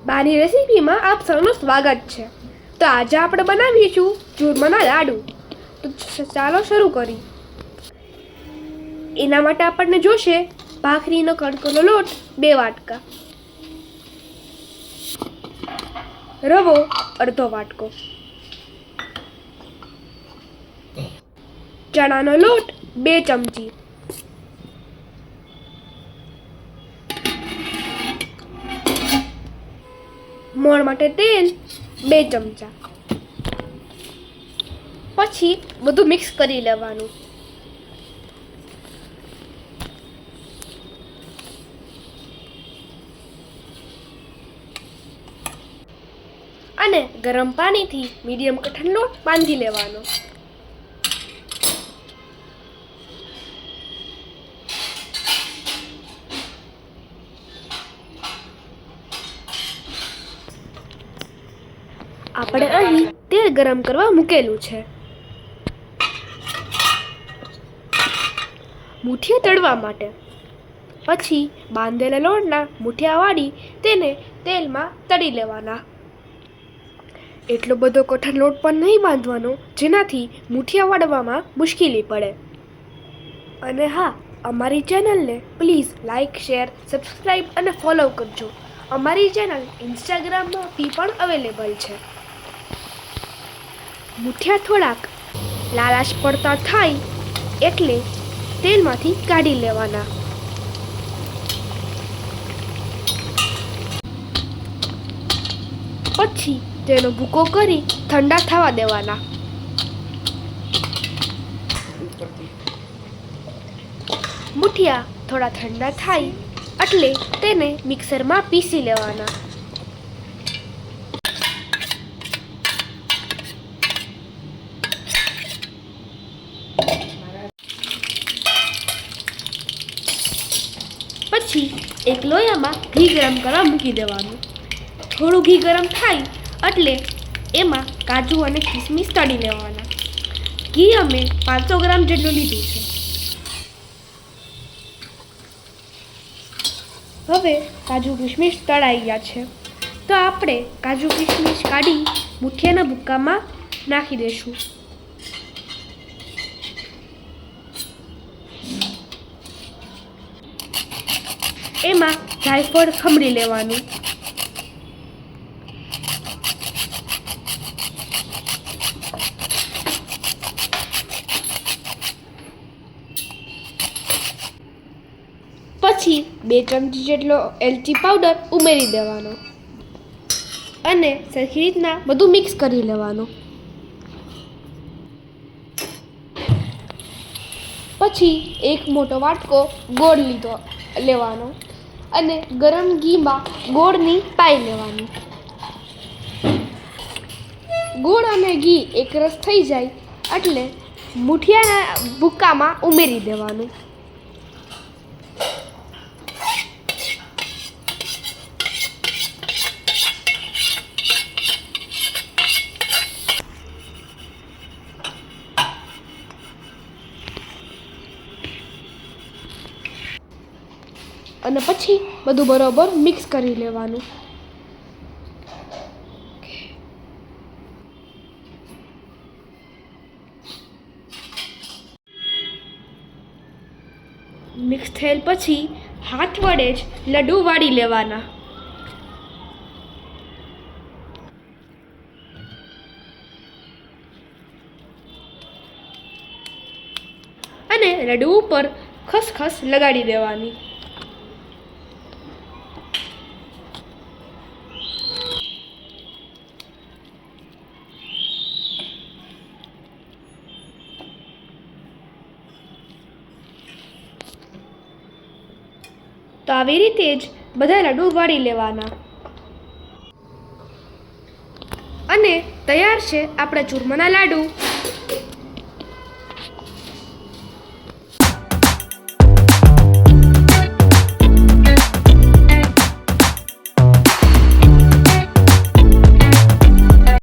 બાની રેસીપીમાં આપ સૌનું સ્વાગત છે. તો આજે આપણે બનાવીશું ચૂરમાના લાડુ. તો ચાલો શરૂ કરી. એના માટે આપણને જોશે ભાખરીનો કણકોનો લોટ 2 વાટકા, રવો અડધો વાટકો, ચણાનો લોટ 2 ચમચી, મોણ માટે તેલ 2 ચમચા. પછી બધું મિક્સ કરી લેવાનું. અને ગરમ પાણીથી મીડિયમ કઠણ લોટ બાંધી લેવાનો. આપણે અહીં તેલ ગરમ કરવા મૂકેલું છે. મુઠિયા તળવા માટે પછી બાંધેલા લોટના મુઠિયા વાળી તેને તેલમાં તળી લેવાના. એટલો બધો કઠણ લોટ પણ નહીં બાંધવાનો જેનાથી મુઠિયા વાળવામાં મુશ્કેલી પડે. અને હા, અમારી ચેનલને પ્લીઝ લાઇક, શેર, સબસ્ક્રાઈબ અને ફોલો કરજો. અમારી ચેનલ ઇન્સ્ટાગ્રામમાંથી પણ અવેલેબલ છે. મુઠિયા થોડાક લાલાશ પડતા થાય એટલે તેલમાંથી કાઢી લેવાના. પછી તેનો ભૂકો કરી ઠંડા થવા દેવાના. મુઠિયા થોડા ઠંડા થાય એટલે તેને મિક્સરમાં પીસી લેવાના. પછી એક લોયામાં ઘી ગરમ કરવા મૂકી દેવાનું. થોડું ઘી ગરમ થાય એટલે એમાં કાજુ અને કિસમિસ તળી લેવાના. ઘી અમે 500 ગ્રામ જેટલું લીધું છે. હવે કાજુ કિસમિસ તળાઈ ગયા છે તો આપણે કાજુ કિસમિસ કાઢી મુઠિયાના ભૂક્કામાં નાખી દઈશું. એમાં જાયફળ ખમણી લેવાનું. પછી 2 ચમચી જેટલો એલચી પાવડર ઉમેરી દેવાનો અને સરખી રીતના બધું મિક્સ કરી લેવાનું. પછી એક મોટો વાટકો ગોળ લેવાનો અને ગરમ ઘીમાં ગોળની પાઈ લેવાની. ગોળ અને ઘી એકરસ થઈ જાય એટલે મુઠિયાના ભૂક્કામાં ઉમેરી દેવાનું. અને પછી બધું બરોબર મિક્સ કરી લેવાનું. મિક્સ થયેલ પછી હાથ વડે જ લડ્ડુ વાળી લેવાના. અને લડ્ડુ ઉપર ખસખસ લગાડી દેવાની. તો આવી રીતે જ બધા લડ્ડુ વાળી લેવાના. અને તૈયાર છે આપણા ચૂરમાના લાડુ.